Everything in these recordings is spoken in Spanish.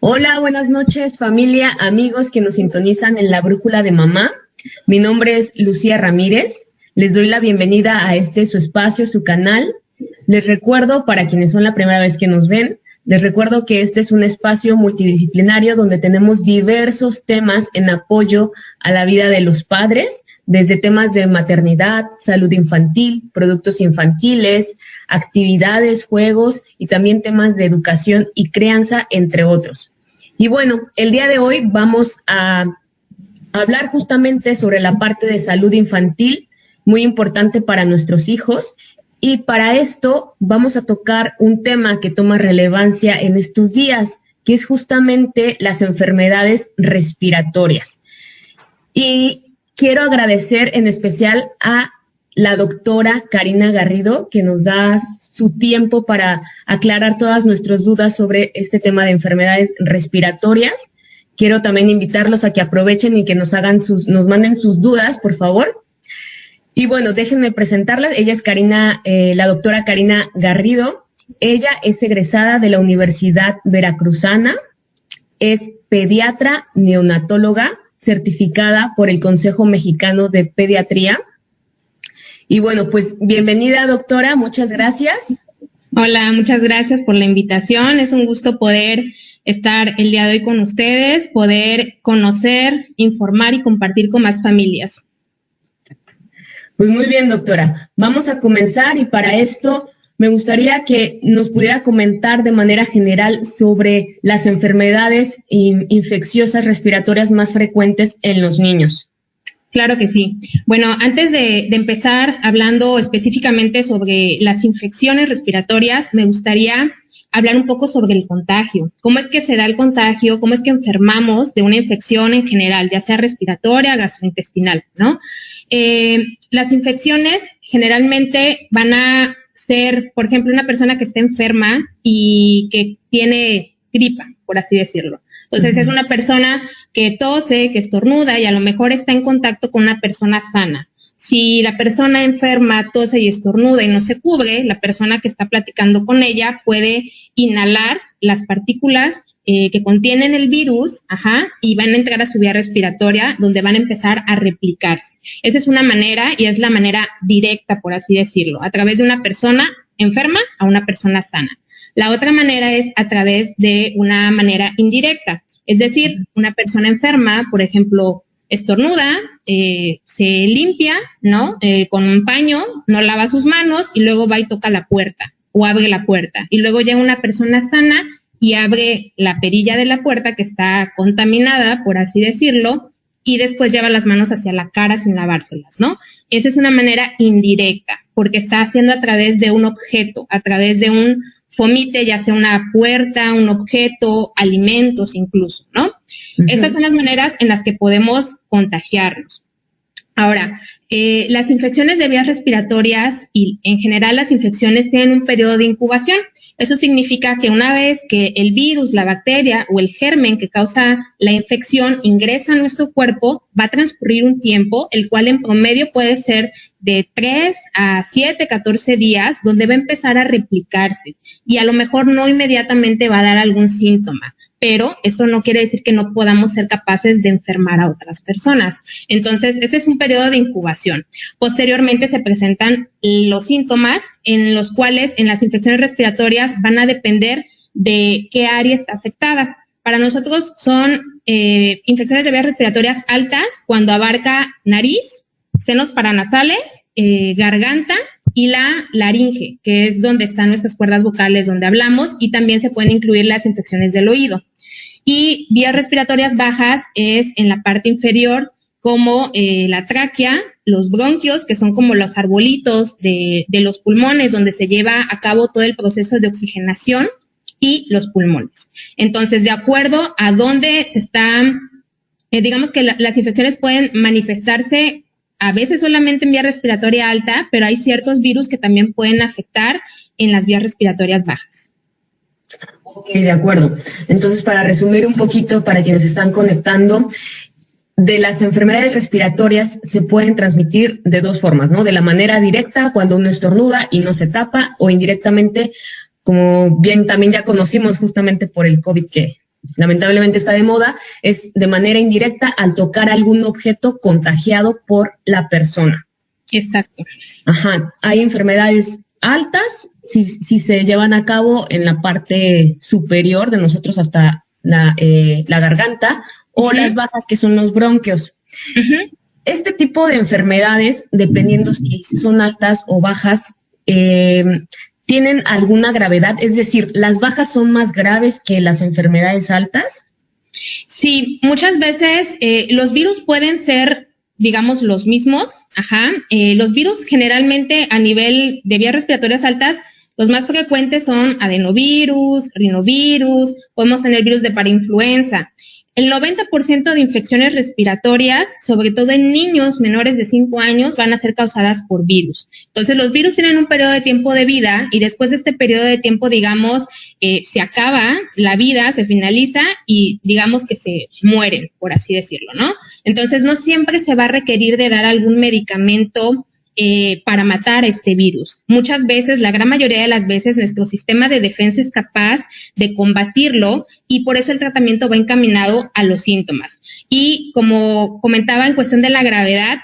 Hola, buenas noches, familia, amigos que nos sintonizan en la Brújula de Mamá. Mi nombre es Lucía Ramírez. Les doy la bienvenida a su espacio, su canal. Les recuerdo, para quienes son la primera vez que nos ven, les recuerdo que este es un espacio multidisciplinario donde tenemos diversos temas en apoyo a la vida de los padres, desde temas de maternidad, salud infantil, productos infantiles, actividades, juegos y también temas de educación y crianza, entre otros. Y bueno, el día de hoy vamos a hablar justamente sobre la parte de salud infantil, muy importante para nuestros hijos. Y para esto vamos a tocar un tema que toma relevancia en estos días, que es justamente las enfermedades respiratorias. Y quiero agradecer en especial a la doctora Karina Garrido, que nos da su tiempo para aclarar todas nuestras dudas sobre este tema de enfermedades respiratorias. Quiero también invitarlos a que aprovechen y que nos manden sus dudas, por favor. Y bueno, déjenme presentarla. Ella es la doctora Karina Garrido. Ella es egresada de la Universidad Veracruzana, es pediatra neonatóloga, certificada por el Consejo Mexicano de Pediatría. Y bueno, pues bienvenida, doctora, muchas gracias. Hola, muchas gracias por la invitación. Es un gusto poder estar el día de hoy con ustedes, poder conocer, informar y compartir con más familias. Pues muy bien, doctora. Vamos a comenzar y para esto me gustaría que nos pudiera comentar de manera general sobre las enfermedades infecciosas respiratorias más frecuentes en los niños. Claro que sí. Bueno, antes de empezar hablando específicamente sobre las infecciones respiratorias, me gustaría hablar un poco sobre el contagio. ¿Cómo es que se da el contagio? ¿Cómo es que enfermamos de una infección en general, ya sea respiratoria, gastrointestinal, ¿no? Las infecciones generalmente van a ser, por ejemplo, una persona que está enferma y que tiene gripa, por así decirlo. Entonces, es una persona que tose, que estornuda y a lo mejor está en contacto con una persona sana. Si la persona enferma tose y estornuda y no se cubre, la persona que está platicando con ella puede inhalar las partículas que contienen el virus, y van a entrar a su vía respiratoria, donde van a empezar a replicarse. Esa es una manera y es la manera directa, por así decirlo, a través de una persona enferma a una persona sana. La otra manera es a través de una manera indirecta, es decir, una persona enferma, por ejemplo, estornuda, se limpia, ¿no? Con un paño, no lava sus manos y luego va y toca la puerta o abre la puerta. Y luego llega una persona sana y abre la perilla de la puerta que está contaminada, por así decirlo, y después lleva las manos hacia la cara sin lavárselas, ¿no? Esa es una manera indirecta, porque está haciendo a través de un objeto, a través de un fomite, ya sea una puerta, un objeto, alimentos incluso, ¿no? Estas son las maneras en las que podemos contagiarnos. Ahora, las infecciones de vías respiratorias y en general las infecciones tienen un periodo de incubación. Eso significa que una vez que el virus, la bacteria o el germen que causa la infección ingresa a nuestro cuerpo, va a transcurrir un tiempo, el cual en promedio puede ser de 3 a 7, 14 días, donde va a empezar a replicarse y a lo mejor no inmediatamente va a dar algún síntoma, pero eso no quiere decir que no podamos ser capaces de enfermar a otras personas. Entonces, este es un periodo de incubación. Posteriormente se presentan los síntomas en los cuales en las infecciones respiratorias van a depender de qué área está afectada. Para nosotros son infecciones de vías respiratorias altas cuando abarca nariz, senos paranasales, garganta y la laringe, que es donde están nuestras cuerdas vocales donde hablamos, y también se pueden incluir las infecciones del oído. Y vías respiratorias bajas es en la parte inferior como la tráquea, los bronquios, que son como los arbolitos de los pulmones donde se lleva a cabo todo el proceso de oxigenación, y los pulmones. Entonces, de acuerdo a dónde se están, digamos que las infecciones pueden manifestarse a veces solamente en vía respiratoria alta, pero hay ciertos virus que también pueden afectar en las vías respiratorias bajas. Ok, de acuerdo. Entonces, para resumir un poquito, para quienes están conectando, de las enfermedades respiratorias se pueden transmitir de dos formas, ¿no? De la manera directa, cuando uno estornuda y no se tapa, o indirectamente, como bien también ya conocimos justamente por el COVID lamentablemente está de moda, es de manera indirecta al tocar algún objeto contagiado por la persona. Exacto. Ajá, hay enfermedades altas si se llevan a cabo en la parte superior de nosotros hasta la garganta, o las bajas, que son los bronquios. Este tipo de enfermedades, dependiendo si son altas o bajas, ¿tienen alguna gravedad? Es decir, ¿las bajas son más graves que las enfermedades altas? Sí, muchas veces los virus pueden ser, digamos, los mismos. Los virus generalmente a nivel de vías respiratorias altas, los más frecuentes son adenovirus, rinovirus, podemos tener virus de parainfluenza. El 90% de infecciones respiratorias, sobre todo en niños menores de 5 años, van a ser causadas por virus. Entonces, los virus tienen un periodo de tiempo de vida y después de este periodo de tiempo, digamos, se acaba la vida, se finaliza y digamos que se mueren, por así decirlo, ¿no? Entonces, no siempre se va a requerir de dar algún medicamento para matar este virus. Muchas veces, la gran mayoría de las veces, nuestro sistema de defensa es capaz de combatirlo y por eso el tratamiento va encaminado a los síntomas. Y como comentaba en cuestión de la gravedad,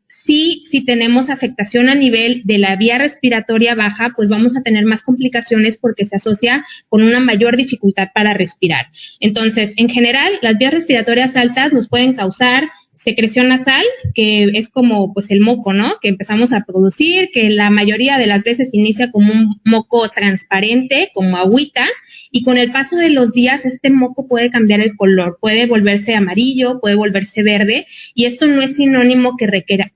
sí, si tenemos afectación a nivel de la vía respiratoria baja, pues vamos a tener más complicaciones porque se asocia con una mayor dificultad para respirar. Entonces, en general, las vías respiratorias altas nos pueden causar secreción nasal, que es como pues el moco, ¿no? Que empezamos a producir, que la mayoría de las veces inicia como un moco transparente, como agüita, y con el paso de los días este moco puede cambiar el color, puede volverse amarillo, puede volverse verde, y esto no es sinónimo que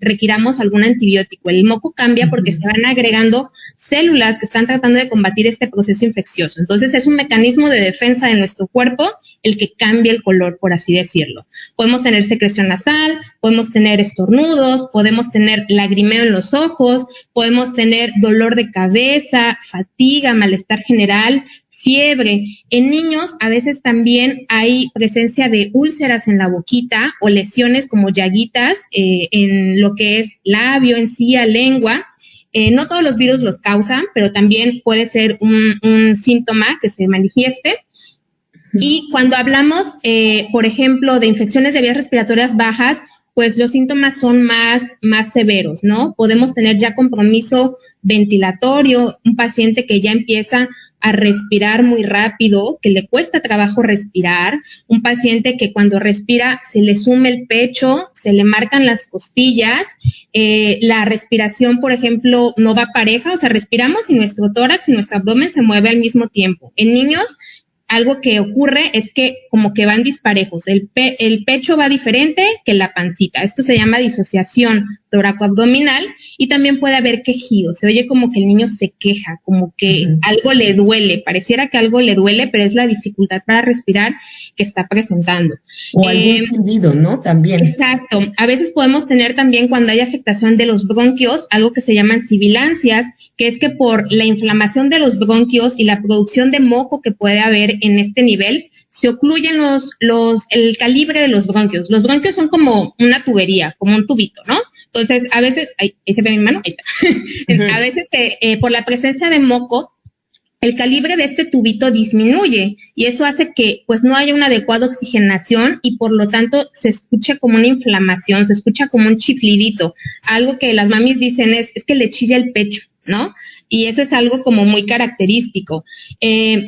requiramos algún antibiótico. El moco cambia porque se van agregando células que están tratando de combatir este proceso infeccioso. Entonces es un mecanismo de defensa de nuestro cuerpo el que cambia el color, por así decirlo. Podemos tener secreción nasal, podemos tener estornudos, podemos tener lagrimeo en los ojos, podemos tener dolor de cabeza, fatiga, malestar general, fiebre. En niños a veces también hay presencia de úlceras en la boquita o lesiones como llaguitas en lo que es labio, encía, lengua. No todos los virus los causan, pero también puede ser un síntoma que se manifieste. Y cuando hablamos, por ejemplo, de infecciones de vías respiratorias bajas, pues los síntomas son más severos, ¿no? Podemos tener ya compromiso ventilatorio, un paciente que ya empieza a respirar muy rápido, que le cuesta trabajo respirar, un paciente que cuando respira se le sume el pecho, se le marcan las costillas, la respiración, por ejemplo, no va pareja, o sea, respiramos y nuestro tórax y nuestro abdomen se mueve al mismo tiempo. En niños, algo que ocurre es que como que van disparejos, el pecho va diferente que la pancita. Esto se llama disociación toracoabdominal y también puede haber quejido. Se oye como que el niño se queja, como que algo le duele, pareciera que algo le duele, pero es la dificultad para respirar que está presentando. O algún silbido, ¿no? También. Exacto. A veces podemos tener también cuando hay afectación de los bronquios, algo que se llaman sibilancias, que es que por la inflamación de los bronquios y la producción de moco que puede haber en este nivel, se ocluyen el calibre de los bronquios. Los bronquios son como una tubería, como un tubito, ¿no? Entonces, a veces, ahí se ve mi mano, ahí está. A veces, por la presencia de moco, el calibre de este tubito disminuye y eso hace que pues no haya una adecuada oxigenación y por lo tanto se escucha como una inflamación, se escucha como un chiflidito. Algo que las mamis dicen es que le chilla el pecho, ¿no? Y eso es algo como muy característico.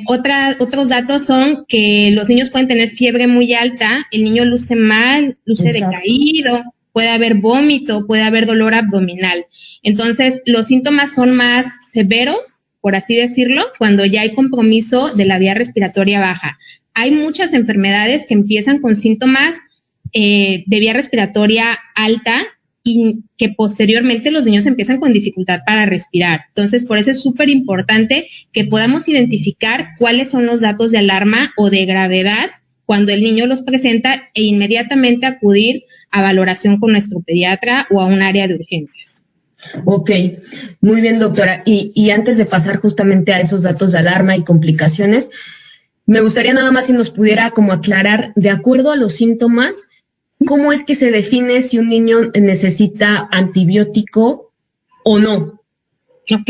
Otros datos son que los niños pueden tener fiebre muy alta, el niño luce mal, luce decaído, puede haber vómito, puede haber dolor abdominal. Entonces, los síntomas son más severos, por así decirlo, cuando ya hay compromiso de la vía respiratoria baja. Hay muchas enfermedades que empiezan con síntomas de vía respiratoria alta y que posteriormente los niños empiezan con dificultad para respirar. Entonces, por eso es súper importante que podamos identificar cuáles son los datos de alarma o de gravedad cuando el niño los presenta e inmediatamente acudir a valoración con nuestro pediatra o a un área de urgencias. Ok, muy bien, doctora. Y antes de pasar justamente a esos datos de alarma y complicaciones, me gustaría nada más si nos pudiera como aclarar, de acuerdo a los síntomas, ¿cómo es que se define si un niño necesita antibiótico o no? Ok,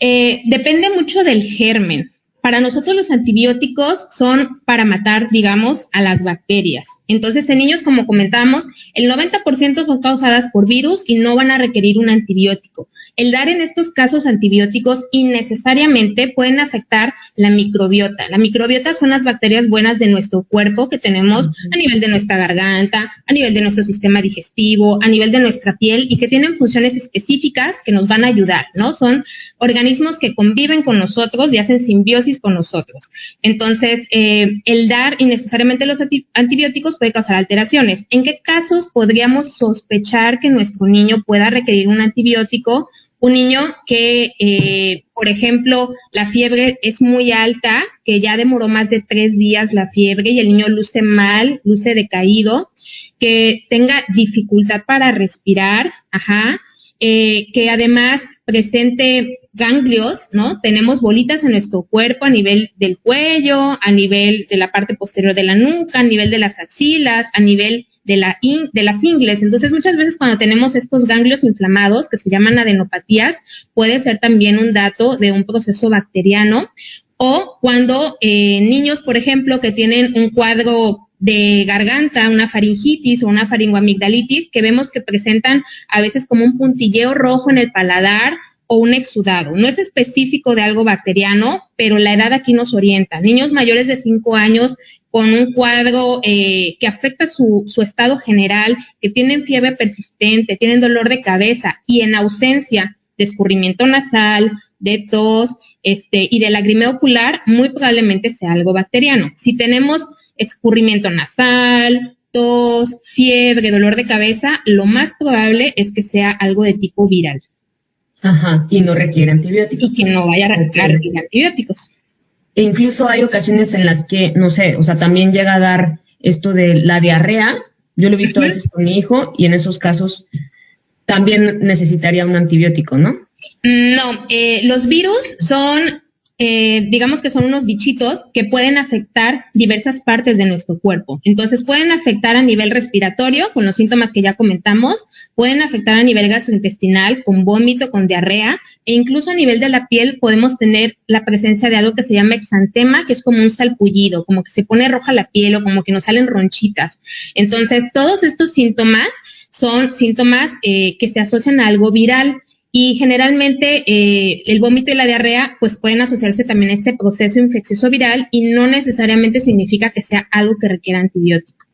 depende mucho del germen. para nosotros los antibióticos son para matar, digamos, a las bacterias. Entonces, en niños, como comentábamos, el 90% son causadas por virus y no van a requerir un antibiótico. El dar en estos casos antibióticos innecesariamente pueden afectar la microbiota. La microbiota son las bacterias buenas de nuestro cuerpo que tenemos a nivel de nuestra garganta, a nivel de nuestro sistema digestivo, a nivel de nuestra piel y que tienen funciones específicas que nos van a ayudar, ¿no? Son organismos que conviven con nosotros y hacen simbiosis con nosotros. Entonces, el dar innecesariamente los antibióticos puede causar alteraciones. ¿En qué casos podríamos sospechar que nuestro niño pueda requerir un antibiótico? Un niño que, por ejemplo, la fiebre es muy alta, que ya demoró más de 3 días la fiebre y el niño luce mal, luce decaído, que tenga dificultad para respirar, que además presente ganglios, ¿no? Tenemos bolitas en nuestro cuerpo a nivel del cuello, a nivel de la parte posterior de la nuca, a nivel de las axilas, a nivel de las ingles. Entonces, muchas veces cuando tenemos estos ganglios inflamados, que se llaman adenopatías, puede ser también un dato de un proceso bacteriano. O cuando niños, por ejemplo, que tienen un cuadro de garganta, una faringitis o una faringoamigdalitis, que vemos que presentan a veces como un puntilleo rojo en el paladar o un exudado. No es específico de algo bacteriano, pero la edad aquí nos orienta. Niños mayores de 5 años con un cuadro que afecta su estado general, que tienen fiebre persistente, tienen dolor de cabeza y en ausencia de escurrimiento nasal, de tos y de lagrimeo ocular, muy probablemente sea algo bacteriano. Si tenemos escurrimiento nasal, tos, fiebre, dolor de cabeza, lo más probable es que sea algo de tipo viral. Y no requiere antibióticos. Y que no vaya a requerir antibióticos. E incluso hay ocasiones en las que, no sé, o sea, también llega a dar esto de la diarrea. Yo lo he visto a veces con mi hijo y en esos casos también necesitaría un antibiótico, ¿no? No, los virus son, digamos que son unos bichitos que pueden afectar diversas partes de nuestro cuerpo. Entonces, pueden afectar a nivel respiratorio, con los síntomas que ya comentamos, pueden afectar a nivel gastrointestinal, con vómito, con diarrea, e incluso a nivel de la piel podemos tener la presencia de algo que se llama exantema, que es como un salpullido, como que se pone roja la piel o como que nos salen ronchitas. Entonces, todos estos síntomas son síntomas que se asocian a algo viral. Y generalmente el vómito y la diarrea pues pueden asociarse también a este proceso infeccioso viral y no necesariamente significa que sea algo que requiera antibiótico.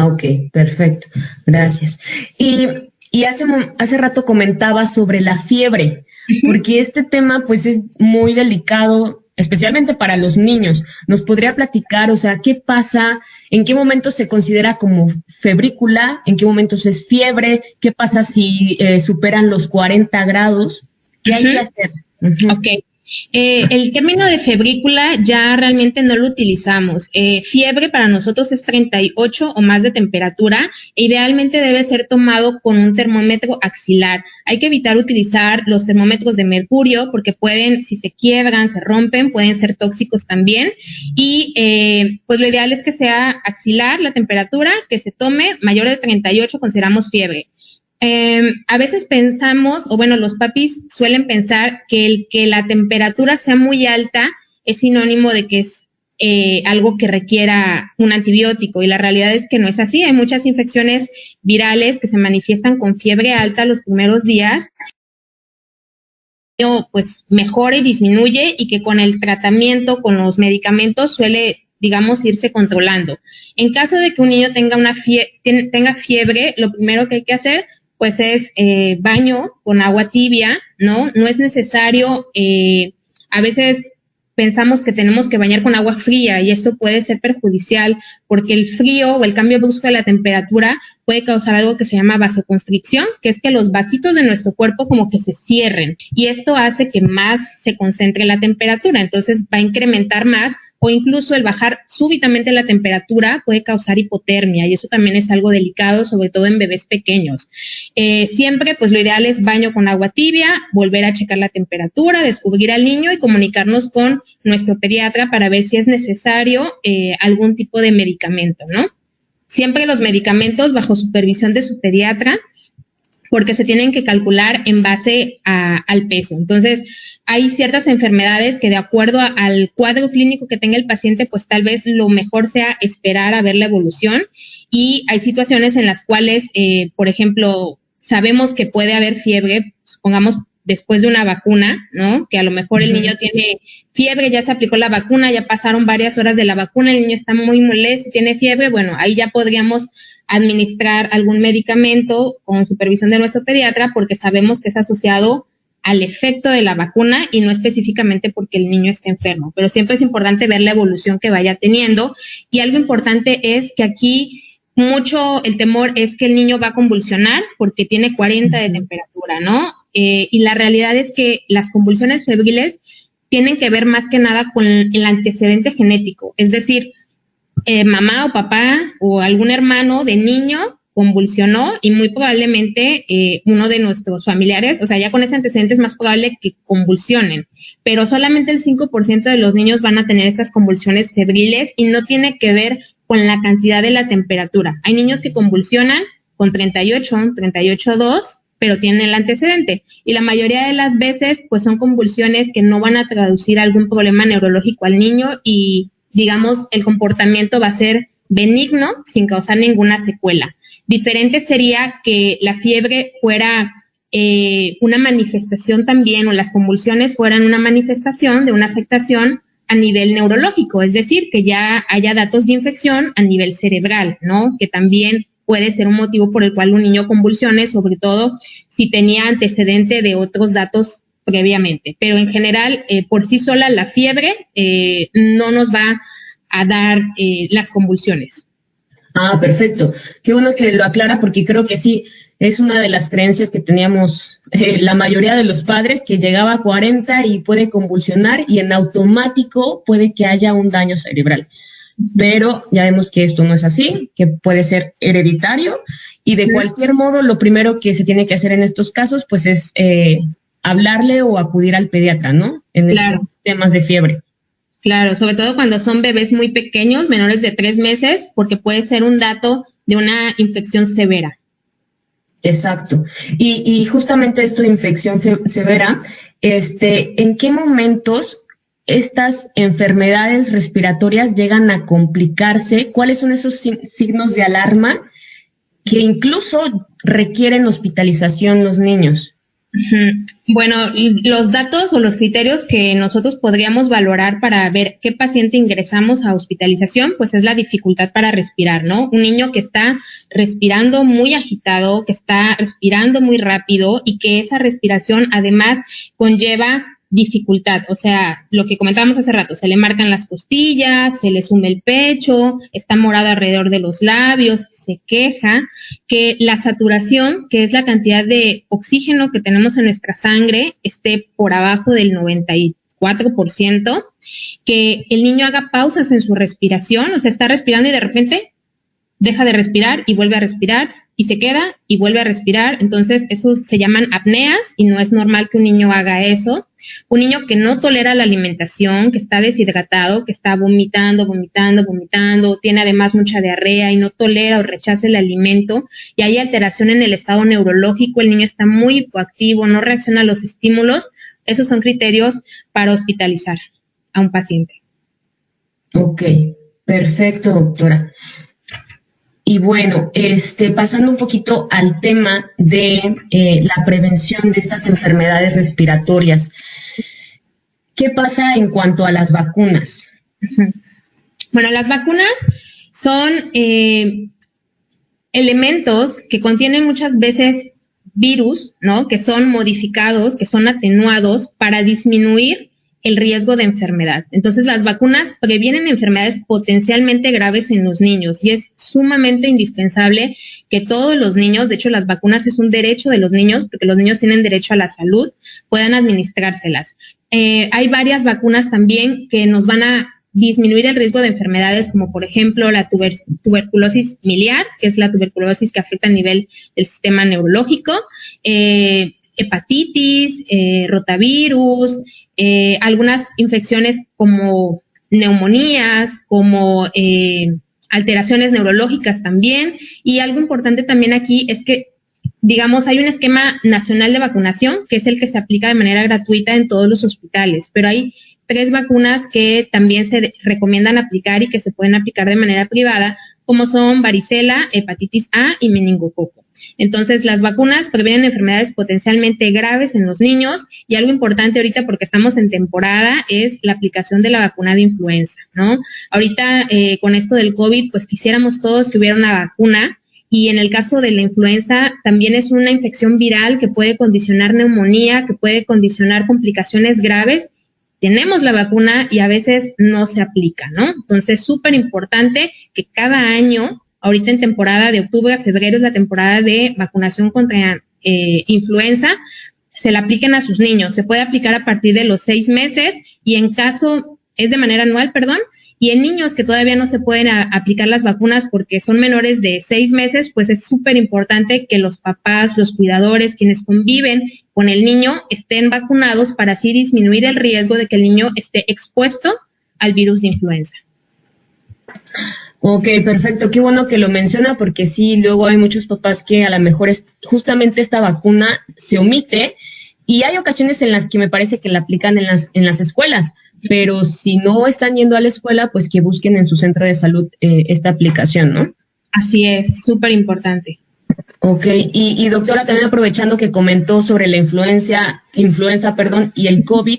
Ok, perfecto, gracias. Y hace rato comentaba sobre la fiebre, porque este tema pues es muy delicado, especialmente para los niños. ¿Nos podría platicar, o sea, qué pasa, en qué momento se considera como febrícula, en qué momentos es fiebre, qué pasa si superan los 40 grados? ¿Qué hay que hacer? Ok. El término de febrícula ya realmente no lo utilizamos. Fiebre para nosotros es 38 o más de temperatura. Idealmente debe ser tomado con un termómetro axilar. Hay que evitar utilizar los termómetros de mercurio porque pueden, si se quiebran, se rompen, pueden ser tóxicos también. Y pues lo ideal es que sea axilar la temperatura, que se tome mayor de 38, consideramos fiebre. A veces pensamos, o bueno, los papis suelen pensar que el que la temperatura sea muy alta es sinónimo de que es algo que requiera un antibiótico y la realidad es que no es así. Hay muchas infecciones virales que se manifiestan con fiebre alta los primeros días, pues mejora y disminuye y que con el tratamiento, con los medicamentos suele, digamos, irse controlando. En caso de que un niño tenga tenga fiebre, lo primero que hay que hacer pues es baño con agua tibia, ¿no? No es necesario, a veces pensamos que tenemos que bañar con agua fría y esto puede ser perjudicial porque el frío o el cambio brusco de la temperatura puede causar algo que se llama vasoconstricción, que es que los vasitos de nuestro cuerpo como que se cierren y esto hace que más se concentre la temperatura, entonces va a incrementar más o incluso el bajar súbitamente la temperatura puede causar hipotermia y eso también es algo delicado, sobre todo en bebés pequeños. Siempre, pues lo ideal es baño con agua tibia, volver a checar la temperatura, descubrir al niño y comunicarnos con nuestro pediatra para ver si es necesario algún tipo de medicamento, ¿no? Siempre los medicamentos bajo supervisión de su pediatra porque se tienen que calcular en base al peso. Entonces, hay ciertas enfermedades que de acuerdo al cuadro clínico que tenga el paciente, pues tal vez lo mejor sea esperar a ver la evolución, y hay situaciones en las cuales, por ejemplo, sabemos que puede haber fiebre, supongamos después de una vacuna, ¿no? Que a lo mejor el niño tiene fiebre, ya se aplicó la vacuna, ya pasaron varias horas de la vacuna, el niño está muy molesto, tiene fiebre, bueno, ahí ya podríamos administrar algún medicamento con supervisión de nuestro pediatra, porque sabemos que es asociado al efecto de la vacuna y no específicamente porque el niño esté enfermo. Pero siempre es importante ver la evolución que vaya teniendo, y algo importante es que aquí mucho el temor es que el niño va a convulsionar porque tiene 40 de temperatura, ¿no? Y la realidad es que las convulsiones febriles tienen que ver más que nada con el antecedente genético, es decir, mamá o papá o algún hermano de niño convulsionó y muy probablemente uno de nuestros familiares, o sea, ya con ese antecedente es más probable que convulsionen, pero solamente el 5% de los niños van a tener estas convulsiones febriles y no tiene que ver con la cantidad de la temperatura. Hay niños que convulsionan con 38, 38,2, pero tienen el antecedente, y la mayoría de las veces pues son convulsiones que no van a traducir algún problema neurológico al niño y digamos el comportamiento va a ser benigno sin causar ninguna secuela. Diferente sería que la fiebre fuera una manifestación también, o las convulsiones fueran una manifestación de una afectación a nivel neurológico, es decir, que ya haya datos de infección a nivel cerebral, ¿no? Que también puede ser un motivo por el cual un niño convulsione, sobre todo si tenía antecedente de otros datos previamente. Pero en general, por sí sola, la fiebre no nos va a dar las convulsiones. Ah, perfecto. Qué bueno que lo aclara, porque creo que sí, es una de las creencias que teníamos la mayoría de los padres, que llegaba a 40 y puede convulsionar y en automático puede que haya un daño cerebral. Pero ya vemos que esto no es así, que puede ser hereditario, y de cualquier modo lo primero que se tiene que hacer en estos casos pues es hablarle o acudir al pediatra, ¿no? En estos temas de fiebre. Claro, sobre todo cuando son bebés muy pequeños, menores de 3 meses, porque puede ser un dato de una infección severa. Exacto. Y justamente esto de infección severa, ¿en qué momentos estas enfermedades respiratorias llegan a complicarse? ¿Cuáles son esos signos de alarma que incluso requieren hospitalización los niños? Bueno, los datos o los criterios que nosotros podríamos valorar para ver qué paciente ingresamos a hospitalización, pues es la dificultad para respirar, ¿no? Un niño que está respirando muy agitado, que está respirando muy rápido y que esa respiración además conlleva dificultad, o sea, lo que comentábamos hace rato, se le marcan las costillas, se le sume el pecho, está morado alrededor de los labios, se queja, que la saturación, que es la cantidad de oxígeno que tenemos en nuestra sangre, esté por abajo del 94%, que el niño haga pausas en su respiración, o sea, está respirando y de repente deja de respirar y vuelve a respirar, y se queda y vuelve a respirar. Entonces, esos se llaman apneas y no es normal que un niño haga eso. Un niño que no tolera la alimentación, que está deshidratado, que está vomitando, tiene además mucha diarrea y no tolera o rechaza el alimento, y hay alteración en el estado neurológico, el niño está muy hipoactivo, no reacciona a los estímulos. Esos son criterios para hospitalizar a un paciente. Ok, perfecto, doctora. Y bueno, pasando un poquito al tema de la prevención de estas enfermedades respiratorias, ¿qué pasa en cuanto a las vacunas? Bueno, las vacunas son elementos que contienen muchas veces virus, ¿no? Que son modificados, que son atenuados para disminuir el riesgo de enfermedad. Entonces, las vacunas previenen enfermedades potencialmente graves en los niños y es sumamente indispensable que todos los niños, de hecho, las vacunas es un derecho de los niños, porque los niños tienen derecho a la salud, puedan administrárselas. Hay varias vacunas también que nos van a disminuir el riesgo de enfermedades como, por ejemplo, la tuberculosis miliar, que es la tuberculosis que afecta a nivel del sistema neurológico, hepatitis, rotavirus, algunas infecciones como neumonías, como alteraciones neurológicas también. Y algo importante también aquí es que digamos, hay un esquema nacional de vacunación, que es el que se aplica de manera gratuita en todos los hospitales, pero hay 3 vacunas que también se recomiendan aplicar y que se pueden aplicar de manera privada, como son varicela, hepatitis A y meningococo. Entonces, las vacunas previenen enfermedades potencialmente graves en los niños, y algo importante ahorita, porque estamos en temporada, es la aplicación de la vacuna de influenza, ¿no? Ahorita, con esto del COVID, pues quisiéramos todos que hubiera una vacuna, y en el caso de la influenza también es una infección viral que puede condicionar neumonía, que puede condicionar complicaciones graves. Tenemos la vacuna y a veces no se aplica, ¿no? Entonces, súper importante que cada año, ahorita en temporada de octubre a febrero es la temporada de vacunación contra influenza, se la apliquen a sus niños. Se puede aplicar a partir de los 6 meses y en caso, es de manera anual, perdón, y en niños que todavía no se pueden aplicar las vacunas porque son menores de 6 meses, pues es súper importante que los papás, los cuidadores, quienes conviven con el niño, estén vacunados para así disminuir el riesgo de que el niño esté expuesto al virus de influenza. Ok, perfecto. Qué bueno que lo menciona porque sí, luego hay muchos papás que a lo mejor justamente esta vacuna se omite y hay ocasiones en las que me parece que la aplican en las escuelas, pero si no están yendo a la escuela, pues que busquen en su centro de salud esta aplicación, ¿no? Así es, súper importante. Ok, y doctora, también aprovechando que comentó sobre la influenza, y el COVID,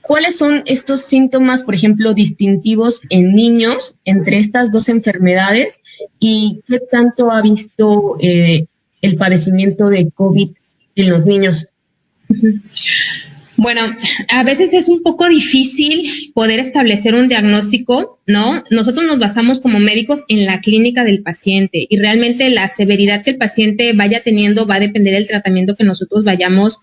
¿cuáles son estos síntomas, por ejemplo, distintivos en niños entre estas dos enfermedades y qué tanto ha visto el padecimiento de COVID en los niños? Bueno, a veces es un poco difícil poder establecer un diagnóstico, ¿no? Nosotros nos basamos como médicos en la clínica del paciente y realmente la severidad que el paciente vaya teniendo va a depender del tratamiento que nosotros vayamos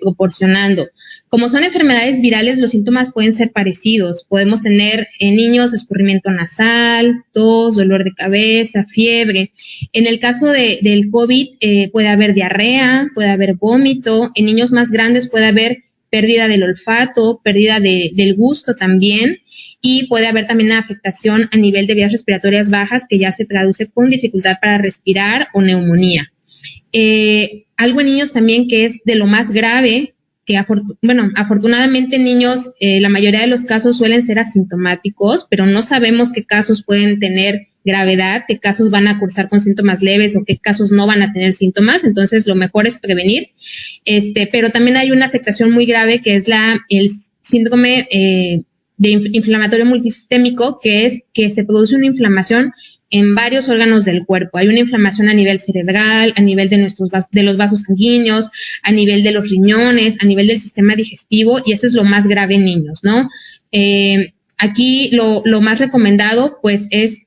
proporcionando. Como son enfermedades virales, los síntomas pueden ser parecidos. Podemos tener en niños escurrimiento nasal, tos, dolor de cabeza, fiebre. En el caso del COVID puede haber diarrea, puede haber vómito. En niños más grandes puede haber pérdida del olfato, pérdida del gusto también, y puede haber también una afectación a nivel de vías respiratorias bajas que ya se traduce con dificultad para respirar o neumonía. Algo en niños también que es de lo más grave, que afortunadamente en niños la mayoría de los casos suelen ser asintomáticos, pero no sabemos qué casos pueden tener gravedad, qué casos van a cursar con síntomas leves o qué casos no van a tener síntomas, entonces lo mejor es prevenir. Pero también hay una afectación muy grave que es el síndrome de inflamatorio multisistémico, que es que se produce una inflamación en varios órganos del cuerpo. Hay una inflamación a nivel cerebral, a nivel de los vasos sanguíneos, a nivel de los riñones, a nivel del sistema digestivo, y eso es lo más grave en niños, ¿no? Aquí lo más recomendado, pues, es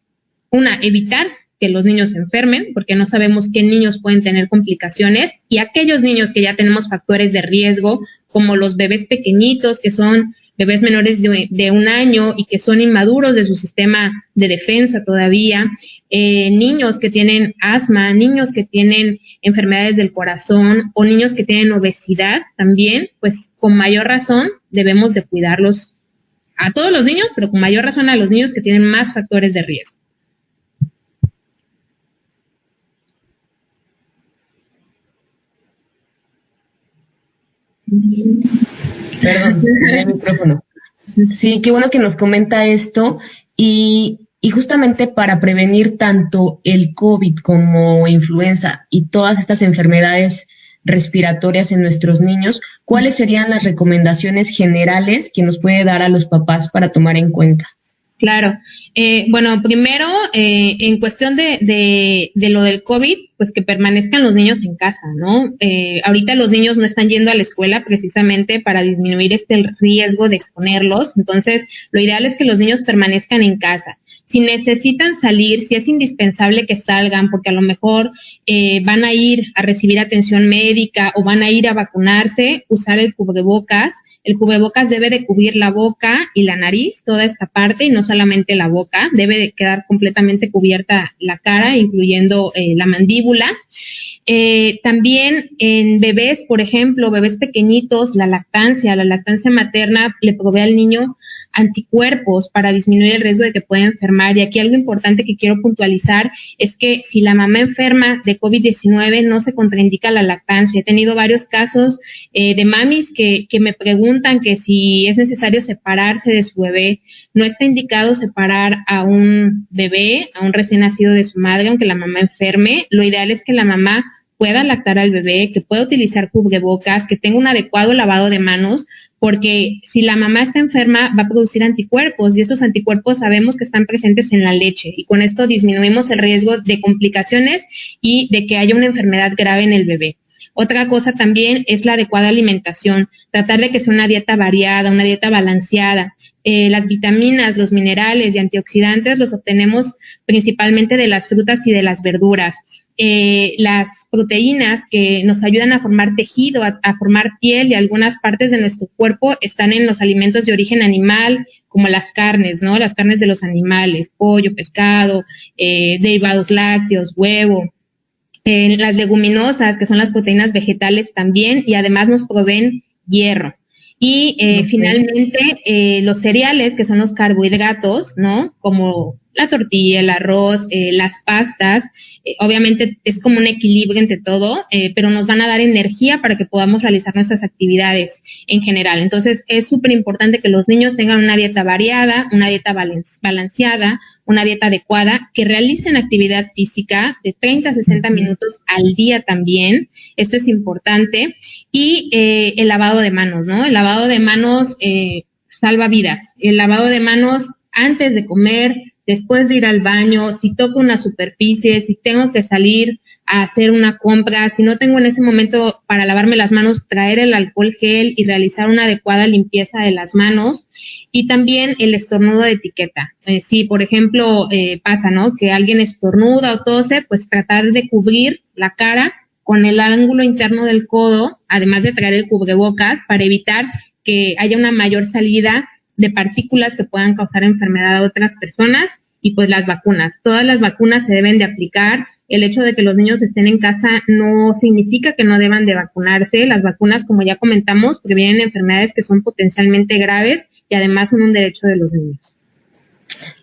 evitar que los niños se enfermen, porque no sabemos qué niños pueden tener complicaciones, y aquellos niños que ya tenemos factores de riesgo, como los bebés pequeñitos, que son bebés menores de 1 año y que son inmaduros de su sistema de defensa todavía, niños que tienen asma, niños que tienen enfermedades del corazón o niños que tienen obesidad también, pues con mayor razón debemos de cuidarlos a todos los niños, pero con mayor razón a los niños que tienen más factores de riesgo. Perdón, el micrófono. Sí, qué bueno que nos comenta esto y justamente para prevenir tanto el COVID como influenza y todas estas enfermedades respiratorias en nuestros niños, ¿cuáles serían las recomendaciones generales que nos puede dar a los papás para tomar en cuenta? Claro. Bueno, primero, en cuestión de lo del COVID, pues que permanezcan los niños en casa, ¿no? Ahorita los niños no están yendo a la escuela precisamente para disminuir el riesgo de exponerlos. Entonces, lo ideal es que los niños permanezcan en casa. Si necesitan salir, si es indispensable que salgan, porque a lo mejor van a ir a recibir atención médica o van a ir a vacunarse, usar el cubrebocas. El cubrebocas debe de cubrir la boca y la nariz, toda esta parte, y no solamente la boca, debe de quedar completamente cubierta la cara, incluyendo la mandíbula. También en bebés, por ejemplo, bebés pequeñitos, la lactancia materna le provee al niño anticuerpos para disminuir el riesgo de que pueda enfermar. Y aquí algo importante que quiero puntualizar es que si la mamá enferma de COVID-19 no se contraindica la lactancia. He tenido varios casos de mamis que me preguntan que si es necesario separarse de su bebé. No está indicado separar a un bebé, a un recién nacido de su madre, aunque la mamá enferme. Lo ideal es que la mamá pueda lactar al bebé, que pueda utilizar cubrebocas, que tenga un adecuado lavado de manos, porque si la mamá está enferma va a producir anticuerpos y estos anticuerpos sabemos que están presentes en la leche y con esto disminuimos el riesgo de complicaciones y de que haya una enfermedad grave en el bebé. Otra cosa también es la adecuada alimentación, tratar de que sea una dieta variada, una dieta balanceada. Las vitaminas, los minerales y antioxidantes los obtenemos principalmente de las frutas y de las verduras. Las proteínas que nos ayudan a formar tejido, a formar piel y algunas partes de nuestro cuerpo están en los alimentos de origen animal, como las carnes, ¿no? Las carnes de los animales, pollo, pescado, derivados lácteos, huevo. Las leguminosas, que son las proteínas vegetales también, y además nos proveen hierro. Y finalmente, los cereales, que son los carbohidratos, ¿no? Como la tortilla, el arroz, las pastas, obviamente es como un equilibrio entre todo, pero nos van a dar energía para que podamos realizar nuestras actividades en general. Entonces, es súper importante que los niños tengan una dieta variada, una dieta balanceada, una dieta adecuada, que realicen actividad física de 30 a 60 minutos al día también. Esto es importante. Y el lavado de manos, ¿no? El lavado de manos salva vidas. El lavado de manos antes de comer, después de ir al baño, si toco una superficie, si tengo que salir a hacer una compra, si no tengo en ese momento para lavarme las manos, traer el alcohol gel y realizar una adecuada limpieza de las manos. Y también el estornudo de etiqueta. Si, por ejemplo, pasa, ¿no? Que alguien estornuda o tose, pues tratar de cubrir la cara con el ángulo interno del codo, además de traer el cubrebocas, para evitar que haya una mayor salida de partículas que puedan causar enfermedad a otras personas. Y pues las vacunas. Todas las vacunas se deben de aplicar. El hecho de que los niños estén en casa no significa que no deban de vacunarse. Las vacunas, como ya comentamos, previenen enfermedades que son potencialmente graves y además son un derecho de los niños.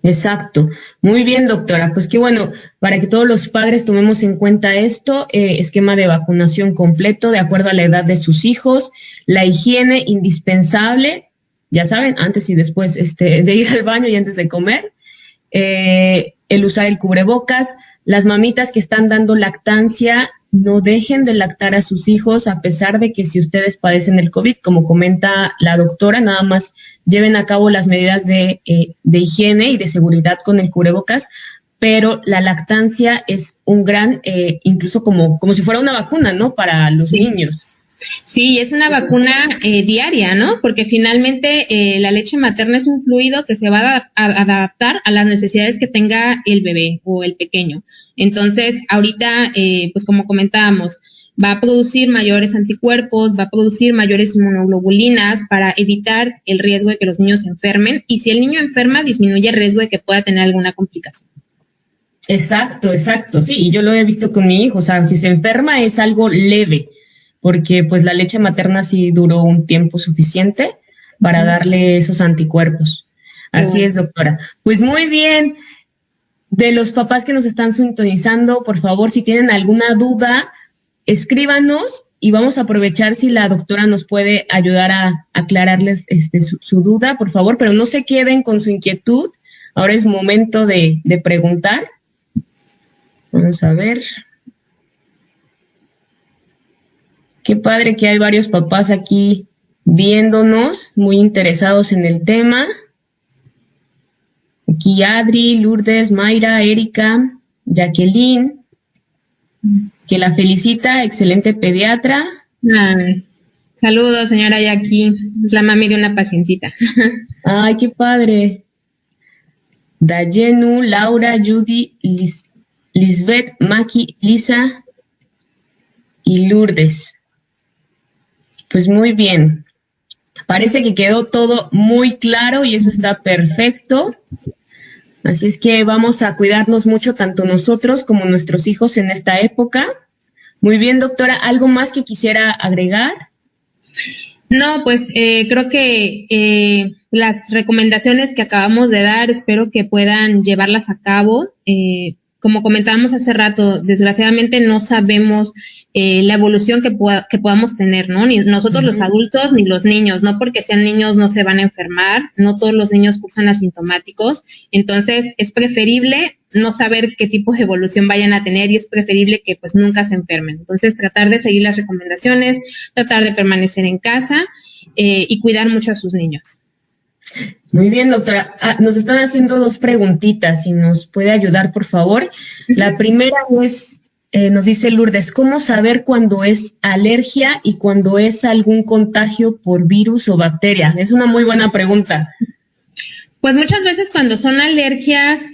Exacto. Muy bien, doctora. Pues qué bueno, para que todos los padres tomemos en cuenta esto, esquema de vacunación completo de acuerdo a la edad de sus hijos, la higiene indispensable, ya saben, antes y después de ir al baño y antes de comer, el usar el cubrebocas. Las mamitas que están dando lactancia, no dejen de lactar a sus hijos a pesar de que si ustedes padecen el COVID, como comenta la doctora, nada más lleven a cabo las medidas de higiene y de seguridad con el cubrebocas, pero la lactancia es un gran, incluso como si fuera una vacuna, ¿no? Para los niños. Sí, es una vacuna diaria, ¿no? Porque finalmente la leche materna es un fluido que se va a adaptar a las necesidades que tenga el bebé o el pequeño. Entonces, ahorita, pues como comentábamos, va a producir mayores anticuerpos, va a producir mayores inmunoglobulinas para evitar el riesgo de que los niños se enfermen. Y si el niño enferma, disminuye el riesgo de que pueda tener alguna complicación. Exacto, sí, y yo lo he visto con mi hijo, o sea, si se enferma es algo leve, porque pues la leche materna sí duró un tiempo suficiente para darle esos anticuerpos. Así es, doctora. Pues muy bien. De los papás que nos están sintonizando, por favor, si tienen alguna duda, escríbanos y vamos a aprovechar si la doctora nos puede ayudar a aclararles su duda, por favor, pero no se queden con su inquietud. Ahora es momento de preguntar. Vamos a ver. Qué padre que hay varios papás aquí viéndonos, muy interesados en el tema. Aquí Adri, Lourdes, Mayra, Erika, Jacqueline, que la felicita, excelente pediatra. Saludos, señora Jackie, es la mami de una pacientita. Ay, qué padre. Dayenu, Laura, Judy, Lisbeth, Maki, Lisa y Lourdes. Pues muy bien. Parece que quedó todo muy claro y eso está perfecto. Así es que vamos a cuidarnos mucho, tanto nosotros como nuestros hijos en esta época. Muy bien, doctora, ¿algo más que quisiera agregar? No, pues creo que las recomendaciones que acabamos de dar, espero que puedan llevarlas a cabo. Como comentábamos hace rato, desgraciadamente no sabemos la evolución que podamos tener, ¿no? Ni nosotros los adultos ni los niños, no porque sean niños no se van a enfermar, no todos los niños cursan asintomáticos, entonces es preferible no saber qué tipo de evolución vayan a tener y es preferible que pues nunca se enfermen. Entonces tratar de seguir las recomendaciones, tratar de permanecer en casa y cuidar mucho a sus niños. Muy bien, doctora. Nos están haciendo 2 preguntitas, si nos puede ayudar, por favor. La primera es, nos dice Lourdes, ¿cómo saber cuándo es alergia y cuándo es algún contagio por virus o bacteria? Es una muy buena pregunta. Pues muchas veces cuando son alergias,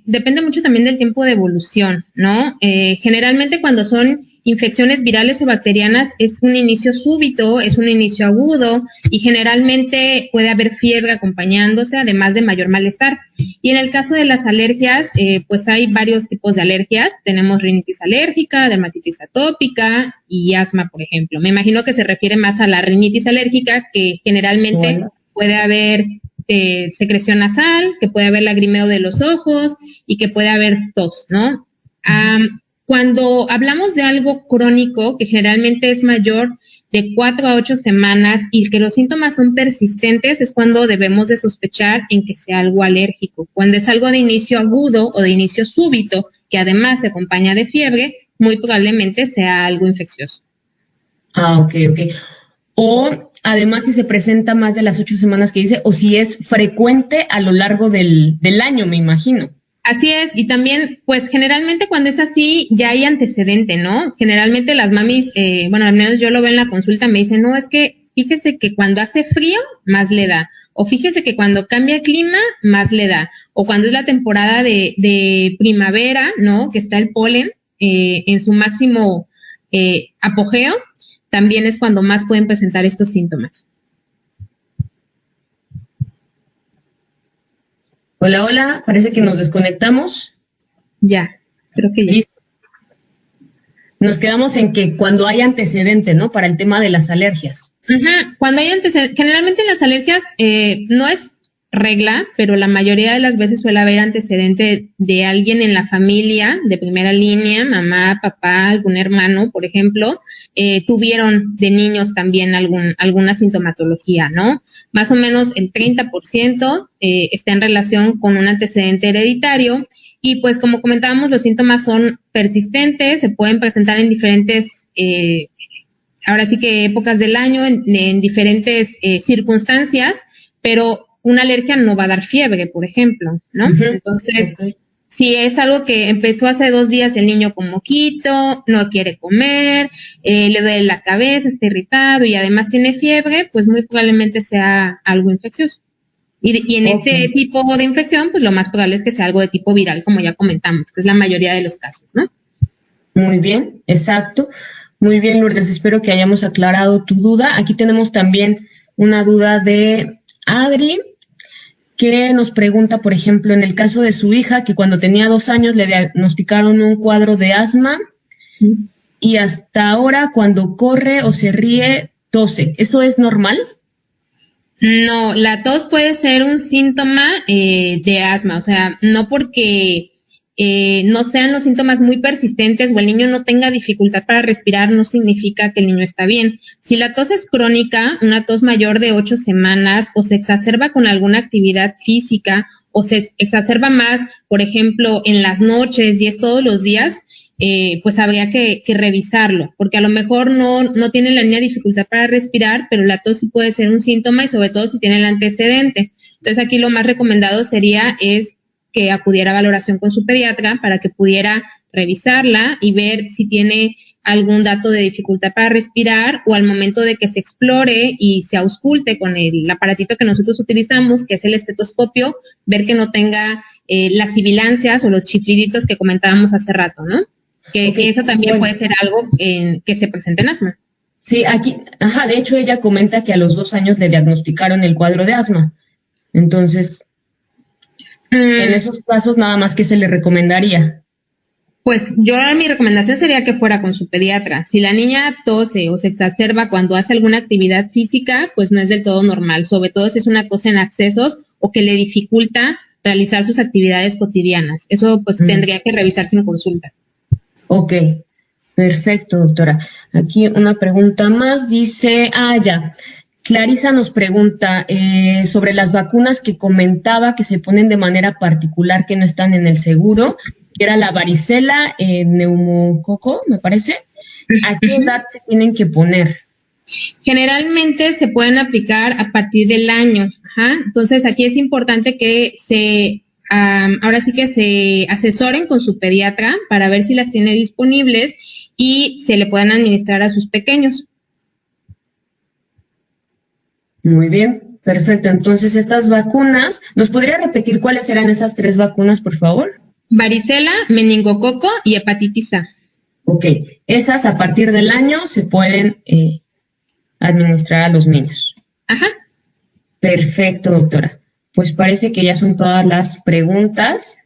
depende mucho también del tiempo de evolución, ¿no? Generalmente cuando son infecciones virales o bacterianas es un inicio súbito, es un inicio agudo y generalmente puede haber fiebre acompañándose, además de mayor malestar. Y en el caso de las alergias, pues hay varios tipos de alergias. Tenemos rinitis alérgica, dermatitis atópica y asma, por ejemplo. Me imagino que se refiere más a la rinitis alérgica, que generalmente puede haber secreción nasal, que puede haber lagrimeo de los ojos y que puede haber tos, ¿no? Cuando hablamos de algo crónico, que generalmente es mayor de 4 a 8 semanas y que los síntomas son persistentes, es cuando debemos de sospechar en que sea algo alérgico. Cuando es algo de inicio agudo o de inicio súbito, que además se acompaña de fiebre, muy probablemente sea algo infeccioso. Ok. O además si se presenta más de las 8 semanas que dice, o si es frecuente a lo largo del año, me imagino. Así es, y también, pues generalmente cuando es así ya hay antecedente, ¿no? Generalmente las mamis, bueno, al menos yo lo veo en la consulta, me dicen, no, es que fíjese que cuando hace frío, más le da, o fíjese que cuando cambia el clima, más le da, o cuando es la temporada de primavera, ¿no? Que está el polen en su máximo apogeo, también es cuando más pueden presentar estos síntomas. Hola, parece que nos desconectamos. Ya, creo que ya. Listo. Nos quedamos en que cuando hay antecedente, ¿no? Para el tema de las alergias. Cuando hay antecedentes, generalmente las alergias no es regla, pero la mayoría de las veces suele haber antecedente de alguien en la familia, de primera línea, mamá, papá, algún hermano, por ejemplo, tuvieron de niños también alguna sintomatología, ¿no? Más o menos el 30% está en relación con un antecedente hereditario y pues como comentábamos, los síntomas son persistentes, se pueden presentar en diferentes ahora sí que épocas del año, en diferentes circunstancias, pero una alergia no va a dar fiebre, por ejemplo, ¿no? Entonces, si es algo que empezó hace 2 días, el niño con moquito, no quiere comer, le duele la cabeza, está irritado y además tiene fiebre, pues muy probablemente sea algo infeccioso. Y en este tipo de infección, pues lo más probable es que sea algo de tipo viral, como ya comentamos, que es la mayoría de los casos, ¿no? Muy bien, exacto. Muy bien, Lourdes, espero que hayamos aclarado tu duda. Aquí tenemos también una duda de Adri, que nos pregunta, por ejemplo, en el caso de su hija, que cuando tenía 2 años le diagnosticaron un cuadro de asma y hasta ahora cuando corre o se ríe, tose. ¿Eso es normal? No, la tos puede ser un síntoma de asma, o sea, no porque no sean los síntomas muy persistentes o el niño no tenga dificultad para respirar, no significa que el niño está bien. Si la tos es crónica, una tos mayor de 8 semanas o se exacerba con alguna actividad física o se exacerba más, por ejemplo, en las noches y es todos los días, pues habría que revisarlo, porque a lo mejor no tiene la niña dificultad para respirar, pero la tos sí puede ser un síntoma y sobre todo si tiene el antecedente. Entonces aquí lo más recomendado sería que acudiera a valoración con su pediatra para que pudiera revisarla y ver si tiene algún dato de dificultad para respirar o al momento de que se explore y se ausculte con el aparatito que nosotros utilizamos, que es el estetoscopio, ver que no tenga las sibilancias o los chifliditos que comentábamos hace rato, ¿no? Que eso también puede ser algo que se presente en asma. Sí, aquí, ajá, de hecho ella comenta que a los 2 años le diagnosticaron el cuadro de asma. Entonces, en esos casos, nada más que se le recomendaría. Pues mi recomendación sería que fuera con su pediatra. Si la niña tose o se exacerba cuando hace alguna actividad física, pues no es del todo normal, sobre todo si es una tos en accesos o que le dificulta realizar sus actividades cotidianas. Eso pues tendría que revisarse en consulta. Ok, perfecto, doctora. Aquí una pregunta más, dice, ya. Clarisa nos pregunta sobre las vacunas que comentaba que se ponen de manera particular que no están en el seguro, que era la varicela, neumococo, me parece. ¿A qué edad se tienen que poner? Generalmente se pueden aplicar a partir del año. Ajá. Entonces, aquí es importante que ahora sí que se asesoren con su pediatra para ver si las tiene disponibles y se le puedan administrar a sus pequeños. Muy bien, perfecto. Entonces, estas vacunas, ¿nos podría repetir cuáles eran esas 3 vacunas, por favor? Varicela, meningococo y hepatitis A. Ok, esas a partir del año se pueden administrar a los niños. Ajá. Perfecto, doctora. Pues parece que ya son todas las preguntas.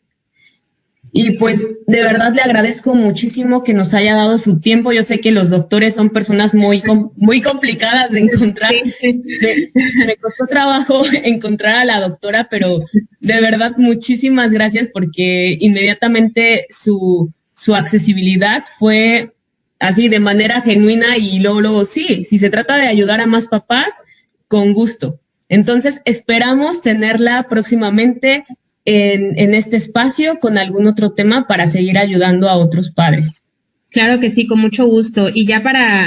Y pues de verdad le agradezco muchísimo que nos haya dado su tiempo. Yo sé que los doctores son personas muy complicadas de encontrar. Sí. Me costó trabajo encontrar a la doctora, pero de verdad muchísimas gracias porque inmediatamente su accesibilidad fue así de manera genuina y luego sí, si se trata de ayudar a más papás, con gusto. Entonces esperamos tenerla próximamente en este espacio con algún otro tema para seguir ayudando a otros padres. Claro que sí, con mucho gusto. Y ya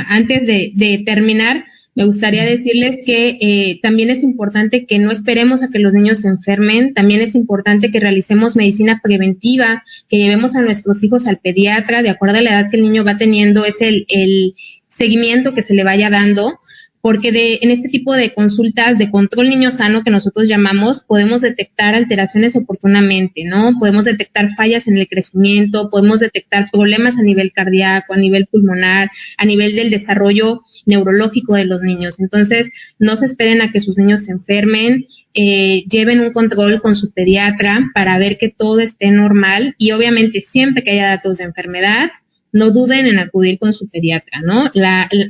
antes de terminar, me gustaría decirles que también es importante que no esperemos a que los niños se enfermen, también es importante que realicemos medicina preventiva, que llevemos a nuestros hijos al pediatra, de acuerdo a la edad que el niño va teniendo, es el seguimiento que se le vaya dando, porque en este tipo de consultas de control niño sano que nosotros llamamos, podemos detectar alteraciones oportunamente, ¿no? Podemos detectar fallas en el crecimiento, podemos detectar problemas a nivel cardíaco, a nivel pulmonar, a nivel del desarrollo neurológico de los niños. Entonces, no se esperen a que sus niños se enfermen, lleven un control con su pediatra para ver que todo esté normal y obviamente siempre que haya datos de enfermedad, no duden en acudir con su pediatra, ¿no?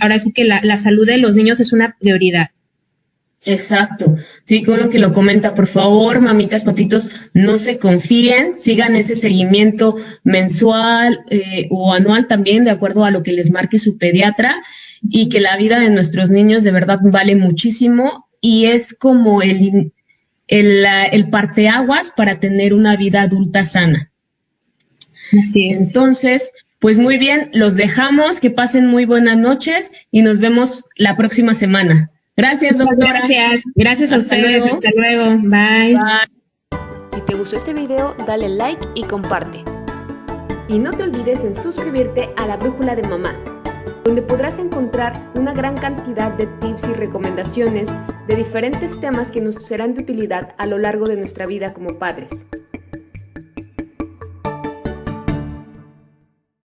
Ahora sí que la salud de los niños es una prioridad. Exacto. Sí, con lo que lo comenta, por favor, mamitas, papitos, no se confíen, sigan ese seguimiento mensual o anual también, de acuerdo a lo que les marque su pediatra, y que la vida de nuestros niños de verdad vale muchísimo y es como el parteaguas para tener una vida adulta sana. Así es. Entonces, pues muy bien, los dejamos, que pasen muy buenas noches y nos vemos la próxima semana. Gracias, doctora. Gracias a ustedes. Luego. Hasta luego. Bye. Si te gustó este video, dale like y comparte. Y no te olvides en suscribirte a La Brújula de Mamá, donde podrás encontrar una gran cantidad de tips y recomendaciones de diferentes temas que nos serán de utilidad a lo largo de nuestra vida como padres.